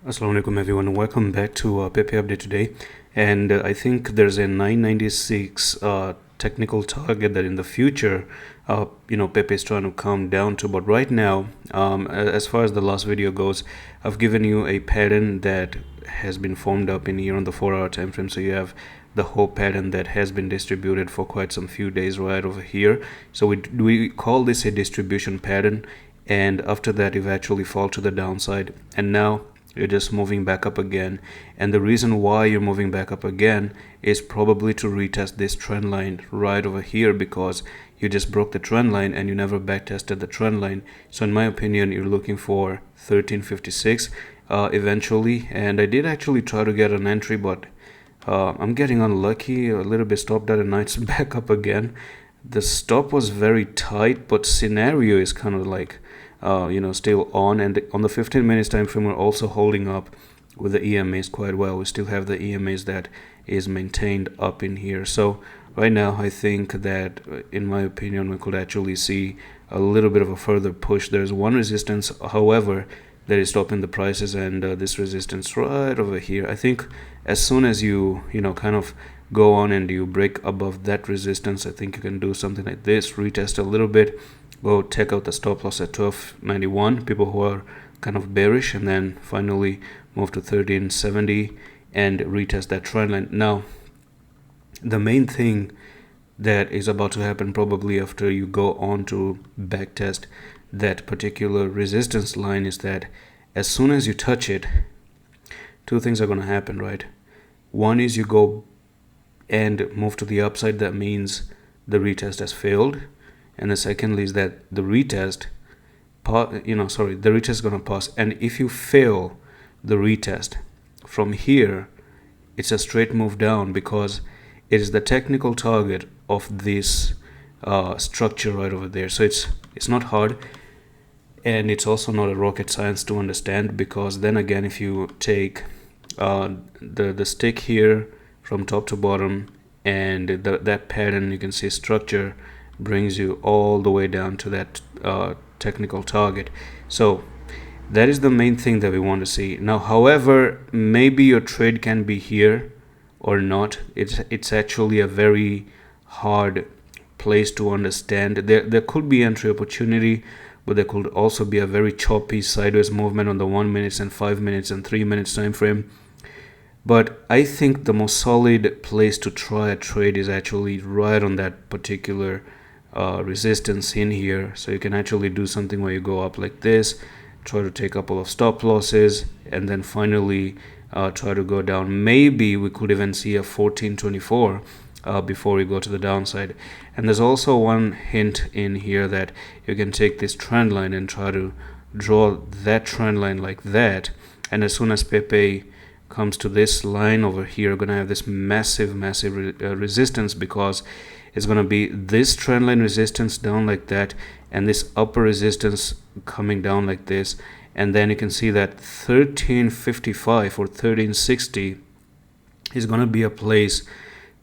Assalamu alaikum everyone, welcome back to Pepe update today. And I think there's a 996 technical target that in the future Pepe is trying to come down to, but right now as far as the last video goes, I've given you a pattern that has been formed up in here on the 4-hour time frame. So you have the whole pattern that has been distributed for quite some few days right over here. So we call this a distribution pattern, and after that eventually fall to the downside, and now you're just moving back up again. And the reason why you're moving back up again is probably to retest this trend line right over here, because you just broke the trend line and you never back tested the trend line. So in my opinion, you're looking for 1356 eventually. And I did actually try to get an entry, but I'm getting unlucky, a little bit stopped at, and now it's back up again. The stop was very tight, but scenario is kind of like still on, and on the 15 minutes time frame we're also holding up with the EMAs quite well. We still have the EMAs that is maintained up in here. So right now I think that in my opinion we could actually see a little bit of a further push. There's one resistance, however, that is stopping the prices, and this resistance right over here. I think as soon as you kind of go on and you break above that resistance, I think you can do something like this, retest a little bit, go take out the stop loss at 1291, people who are kind of bearish, and then finally move to 1370 and retest that trend line. Now the main thing that is about to happen probably after you go on to backtest that particular resistance line is that as soon as you touch it, two things are going to happen, right? One is you go and move to the upside, that means the retest has failed. And the secondly is that the retest is going to pass, and if you fail the retest from here, it's a straight move down, because it is the technical target of this structure right over there. So it's not hard, and it's also not a rocket science to understand, because then again, if you take the stick here from top to bottom, and that pattern, you can see structure brings you all the way down to that technical target. So that is the main thing that we want to see. Now, however, maybe your trade can be here or not. It's actually a very hard place to understand. There could be entry opportunity, but there could also be a very choppy sideways movement on the 1 minute and 5 minutes and 3 minutes time frame. But I think the most solid place to try a trade is actually right on that particular resistance in here. So you can actually do something where you go up like this, try to take a couple of stop losses, and then finally try to go down. Maybe we could even see a 1424 before we go to the downside. And there's also one hint in here that you can take this trend line and try to draw that trend line like that, and as soon as Pepe comes to this line over here, we're gonna have this massive resistance, because it's gonna be this trend line resistance down like that, and this upper resistance coming down like this. And then you can see that 1355 or 1360 is gonna be a place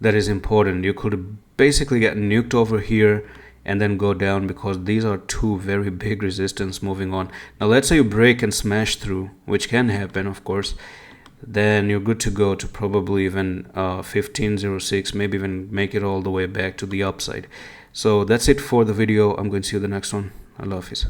that is important. You could basically get nuked over here and then go down, because these are two very big resistance moving on. Now let's say you break and smash through, which can happen of course, then you're good to go to probably even 1506, maybe even make it all the way back to the upside. So that's it for the video. I'm going to see you in the next one. Allah Hafiz.